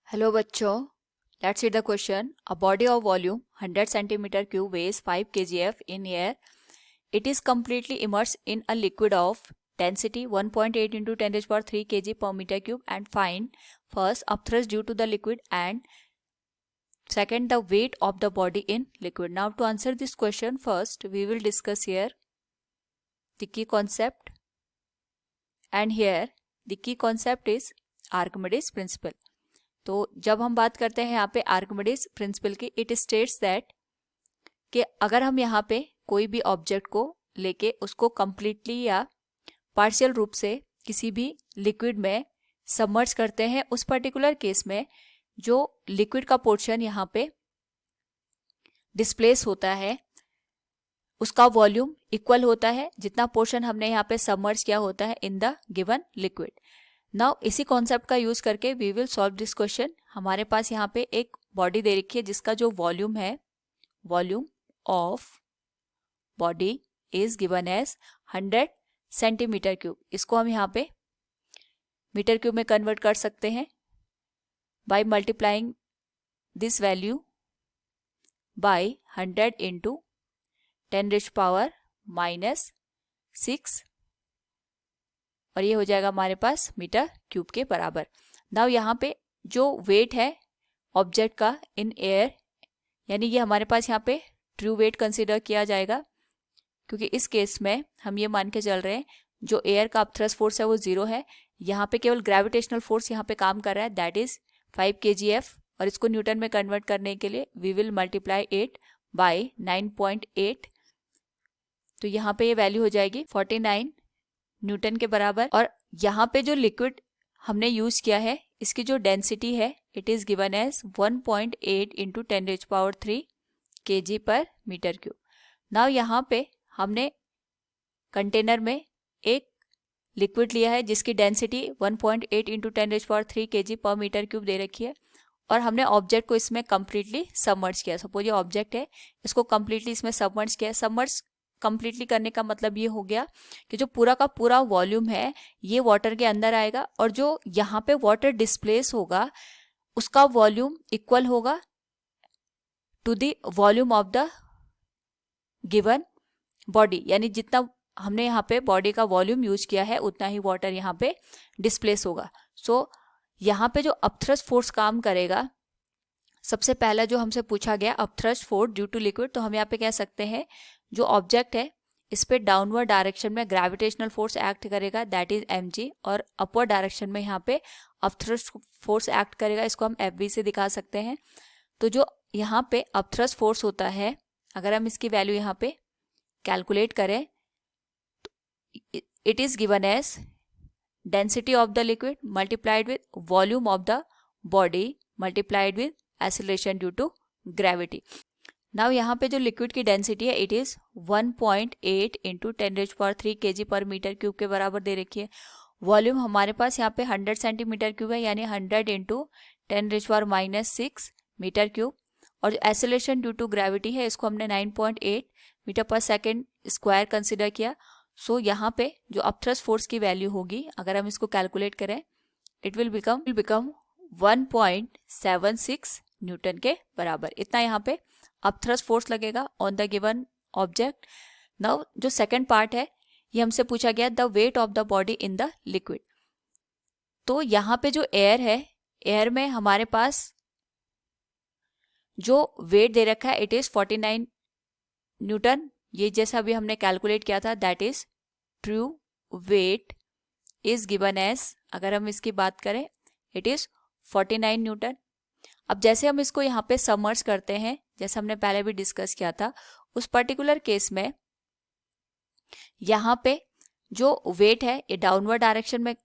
Hello बच्चों, let's see the question. A body of volume 100 centimeter cube weighs 5 kgf in air. It is completely immersed in a liquid of density 1.8 into 10 raised power 3 kg per meter cube and find first upthrust due to the liquid and second the weight of the body in liquid. Now to answer this question, first we will discuss here the key concept, and here the key concept is Archimedes principle. तो जब हम बात करते हैं यहाँ पे Archimedes principal की, it states that कि अगर हम यहाँ पे कोई भी ऑब्जेक्ट को लेके उसको कंप्लीटली या पार्शियल रूप से किसी भी लिक्विड में सबमर्ज करते हैं, उस पर्टिकुलर केस में जो लिक्विड का पोर्शन यहाँ पे डिस्प्लेस होता है उसका वॉल्यूम इक्वल होता है जितना पोर्शन हमने यहाँ पे सबमर्ज किया होता है in the given liquid. Now इसी कॉन्सेप्ट का यूज करके we will solve this question. हमारे पास यहाँ पे एक बॉडी दे रखी है जिसका जो वॉल्यूम है, volume of body is given as 100 centimetre cube. इसको हम यहाँ पे मीटर क्यूब में कन्वर्ट कर सकते हैं by multiplying this value by 100 into 10 raise power -6 और ये हो जाएगा हमारे पास मीटर क्यूब के बराबर. नाउ यहाँ पे जो वेट है ऑब्जेक्ट का इन एयर, यानी ये हमारे पास यहाँ पे ट्रू वेट कंसीडर किया जाएगा, क्योंकि इस केस में हम ये मान के चल रहे हैं जो एयर का अपथ्रस्ट फोर्स है वो 0 है. यहाँ पे केवल ग्रेविटेशनल फोर्स यहाँ पे काम कर रहा है, दैट इज 5 kgf. और इसको न्यूटन में कन्वर्ट करने के लिए वी विल मल्टीप्लाई 8 बाई 9.8. तो यहाँ पे ये वैल्यू हो जाएगी 49 न्यूटन के बराबर. और यहाँ पे जो लिक्विड हमने यूज किया है इसकी जो डेंसिटी है it is given as 1.8 into 10 raise power 3 kg per metre cube. Now यहाँ पे हमने कंटेनर में एक लिक्विड लिया है जिसकी density 1.8 into 10 raise power 3 kg per metre cube दे रखी है, और हमने ऑब्जेक्ट को इसमें कंप्लीटली सबमर्ज किया. सपोज ये ऑब्जेक्ट है, इसको कंप्लीटली इसमें सबमर्ज किया. सबमर्ज कंप्लीटली करने का मतलब ये हो गया कि जो पूरा का पूरा वॉल्यूम है ये वाटर के अंदर आएगा, और जो यहाँ पे वाटर डिस्प्लेस होगा उसका वॉल्यूम इक्वल होगा to the volume of the given body. यानी जितना हमने यहाँ पे बॉडी का वॉल्यूम यूज किया है उतना ही वाटर यहाँ पे डिस्प्लेस होगा. सो यहाँ पे जो अपथ्रस्ट फोर्स काम करेगा, सबसे पहला जो हमसे पूछा गया upthrust force due to liquid, तो हम यहाँ पे कह सकते हैं जो ऑब्जेक्ट है इस पे डाउनवर्ड डायरेक्शन में ग्रेविटेशनल फोर्स एक्ट करेगा, दैट इज mg, और अपवर्ड डायरेक्शन में यहाँ पे अपथ्रस्ट फोर्स एक्ट करेगा, इसको हम fb से दिखा सकते हैं. तो जो यहाँ पे अपथ्रस्ट फोर्स होता है, अगर हम इसकी वैल्यू यहाँ पे कैलकुलेट करें, it is given as density of the liquid multiplied with volume of the body multiplied with acceleration due to gravity. Now यहाँ पे जो लिक्विड की डेंसिटी है it is 1.8 into 10 raise power 3 kg per metre cube के बराबर दे रखी है. Volume हमारे पास यहाँ पे 100 सेंटीमीटर क्यूब है, यानी 100 into 10 raise power -6 metre cube. और जो एक्सेलरेशन ड्यू टू ग्रेविटी है इसको हमने 9.8 मीटर पर सेकेंड स्क्वायर कंसिडर किया. सो यहाँ पे जो अपथ्रस्ट फोर्स की वैल्यू होगी, अगर हम इसको कैलकुलेट करें, इट विल बिकम 1.76 न्यूटन के बराबर. इतना यहाँ पे अपथ्रस्ट फोर्स लगेगा on the given object. Now जो सेकंड पार्ट है ये हमसे पूछा गया the wait of the body in the liquid. तो यहाँ पे जो एयर है, एयर में हमारे पास जो वेट दे रखा है इट इज 49 न्यूटन. ये जैसा अभी हमने कैलकुलेट किया था, that is true weight is given as, अगर हम इसकी बात करें, इट इज 49 न्यूटन. अब जैसे हम इसको यहाँ पे सबमर्ज करते हैं, जैसे हमने पहले भी डिस्कस किया था, उस पर्टिकुलर केस में यहाँ पे जो वेट है ये डाउनवर्ड डायरेक्शन में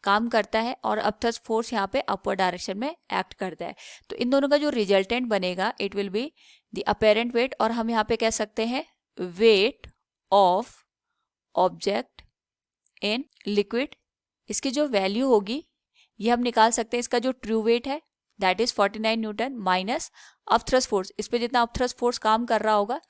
काम करता है और अपथ्रस्ट फोर्स यहाँ पे अपवर्ड डायरेक्शन में एक्ट करता है. तो इन दोनों का जो रिजल्टेंट बनेगा it will be the apparent wait, और हम यहाँ पे कह सकते हैं weight of object in liquid. इसकी जो वैल्यू होगी ये हम निकाल सकते हैं. इसका जो ट्रू वेट है that is 49 Newton minus upthrust force, इस पे जितना अपथ्रस्ट फोर्स काम कर रहा होगा,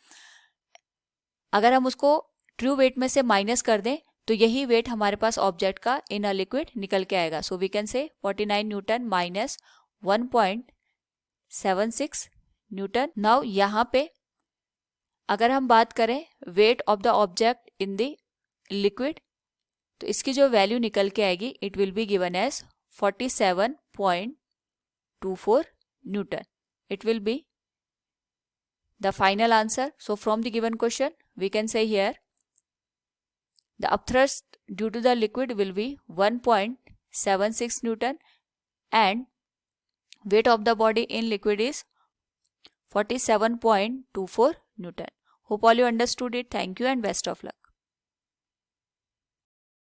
अगर हम उसको ट्रू वेट में से माइनस कर दें तो यही वेट हमारे पास ऑब्जेक्ट का इन अ लिक्विड निकल के आएगा. So we can say 49 Newton minus 1.76 Newton. Now यहाँ पे अगर हम बात करें weight of the object in the liquid, तो इसकी जो वैल्यू निकल के आएगी it will be given as 47.24 newton. It will be the final answer. So from the given question we can say here the upthrust due to the liquid will be 1.76 Newton and weight of the body in liquid is 47.24 Newton. Hope all you understood it. Thank you and best of luck.